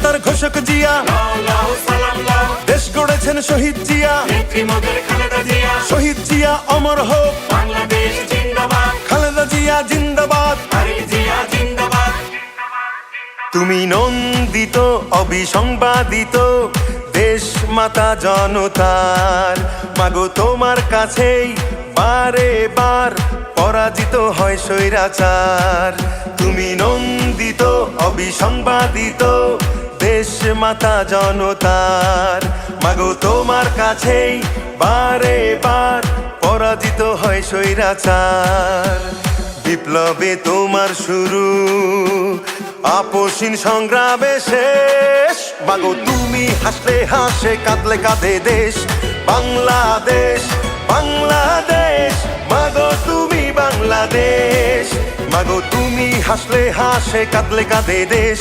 স্বাধীনতার ঘোষক জিয়া, দেশ গড়েছেন শহীদ জিয়া, শহীদ জিয়া অমর হোক, বাংলাদেশ জিন্দাবাদ, খালেদা জিয়া জিন্দাবাদ। তারেক জিয়া জিন্দাবাদ। তুমি নন্দিত অবিসংবাদিত দেশ মাতা জনতার, মাগো তোমার কাছেই বারে বার পরাজিত হয় স্বৈরাচার। তুমি নন্দিত অবিসংবাদিত দেশ মাতা জনতার, মাগো তোমার কাছেই বারে বার পরাজিত হয় স্বৈরাচার। বিপ্লবে তোমার শুরু, আপসীন সংগ্রামে শেষ, মাগো তুমি হাসলে হাসে কাঁদলে কাঁদে দেশ বাংলাদেশ, বাংলাদেশ, মাগো তুমি বাংলাদেশ, মাগো তুমি হাসলে হাসে কাঁদলে কাঁদে দেশ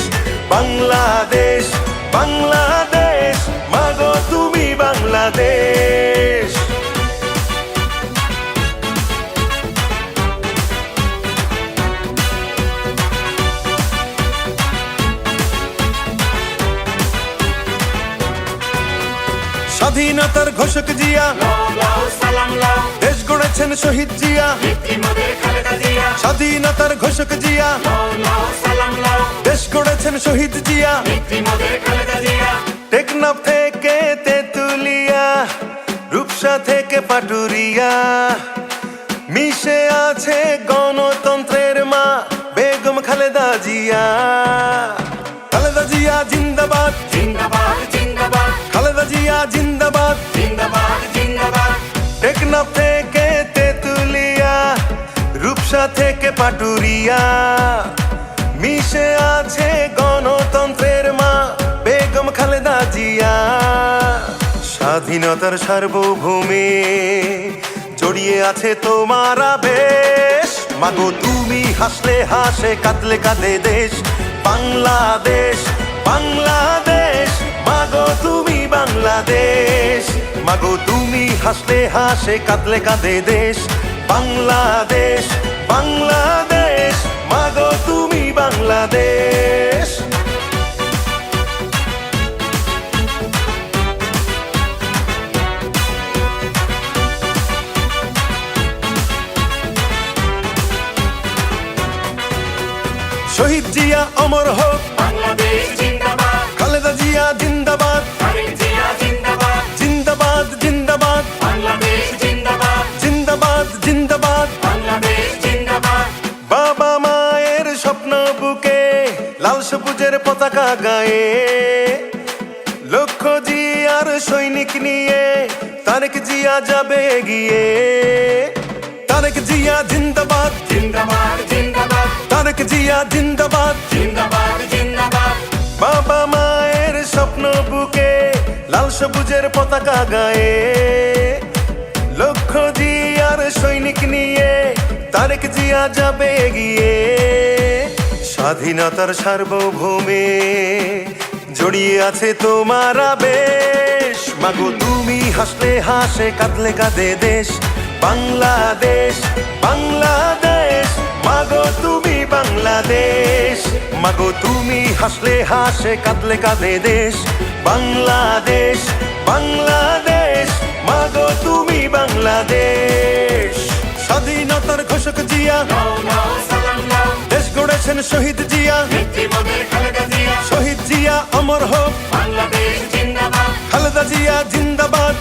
বাংলাদেশ, বাংলাদেশ, মাগো তুমি বাংলাদেশ। স্বাধীনতার ঘোষক জিয়া, দেশ গড়েছেন শহীদ জিয়া, স্বাধীনতার ঘোষক জিয়া, দেশ গড়েছেন শহীদ জিয়া। টেকনাফ থেকে তেতুলিয়া, রূপসা থেকে পাটুরিয়া, মিশে আছে গণতন্ত্রের মা বেগম খালেদা জিয়া। খালেদা জিয়া জিন্দাবাদ, জিন্দাবাদ জিন্দাবাদ, খালেদা জিয়া জিন্দাবাদ, জিন্দাবাদ জিন্দাবাদ। টেকনাফ থেকে তেতুলিয়া, রূপসা থেকে পাটুরিয়া, মিশে আছে গণতন্ত্রের মা বেগম খালেদা জিয়া। স্বাধীনতার সার্বভৌমে জড়িয়ে আছে তোমার আবেশ, মাগো তুমি হাসলে হাসে কাঁদলে কাঁদে দেশ বাংলাদেশ, বাংলাদেশ, মাগো তুমি বাংলাদেশ, মাগো তুমি হাসলে হাসে কাঁদলে কাঁদে দেশ বাংলাদেশ, বাংলাদেশ, মাগো তুমি বাংলাদেশ। শহীদ জিয়া অমর হোক, বাংলাদেশ জিন্দাবাদ, খালেদা জিয়া জিন্দাবাদ, তারেক জিয়া জিন্দাবাদ, জিন্দাবাদ, জিন্দাবাদ, বাংলাদেশ জিন্দাবাদ, জিন্দাবাদ, জিন্দাবাদ। বাংলাদেশ জিন্দাবাদ। বাবা মায়ের স্বপ্ন বুকে লাল সবুজের পতাকা গায়ে, লক্ষ্য জিয়ার সৈনিক নিয়ে তারেক জিয়া যাবে এগিয়ে। তারেক জিয়া জিন্দাবাদ, জিন্দাবাদ জিন্দাবাদ, তারেক জিয়া জিন্দাবাদ, জিন্দাবাদ জিন্দাবাদ। বাবা মায়ের স্বপ্ন বুকে লাল সবুজের পতাকা গায়ে, লক্ষ্য জিয়ার সৈনিক নিয়ে তারেক জিয়া যাবে এগিয়ে। স্বাধীনতার সার্বভৌমে জড়িয়ে আছে তোমার আবেশ, মাগো তুমি হাসলে হাসে কাঁদলে কাঁদে দেশ বাংলাদেশ, বাংলাদেশ, মাগো তুমি বাংলাদেশ, মাগো তুমি হাসলে হাসে কাঁদলে কাঁদে দেশ বাংলাদেশ, বাংলাদেশ, মাগো তুমি বাংলাদেশ। স্বাধীনতার ঘোষক জিয়া, দেশ গড়েছেন শহীদ জিয়া, খালেদা জিয়া, শহীদ জিয়া অমর হোক, বাংলাদেশ জিন্দাবাদ, খালেদা জিয়া জিন্দাবাদ,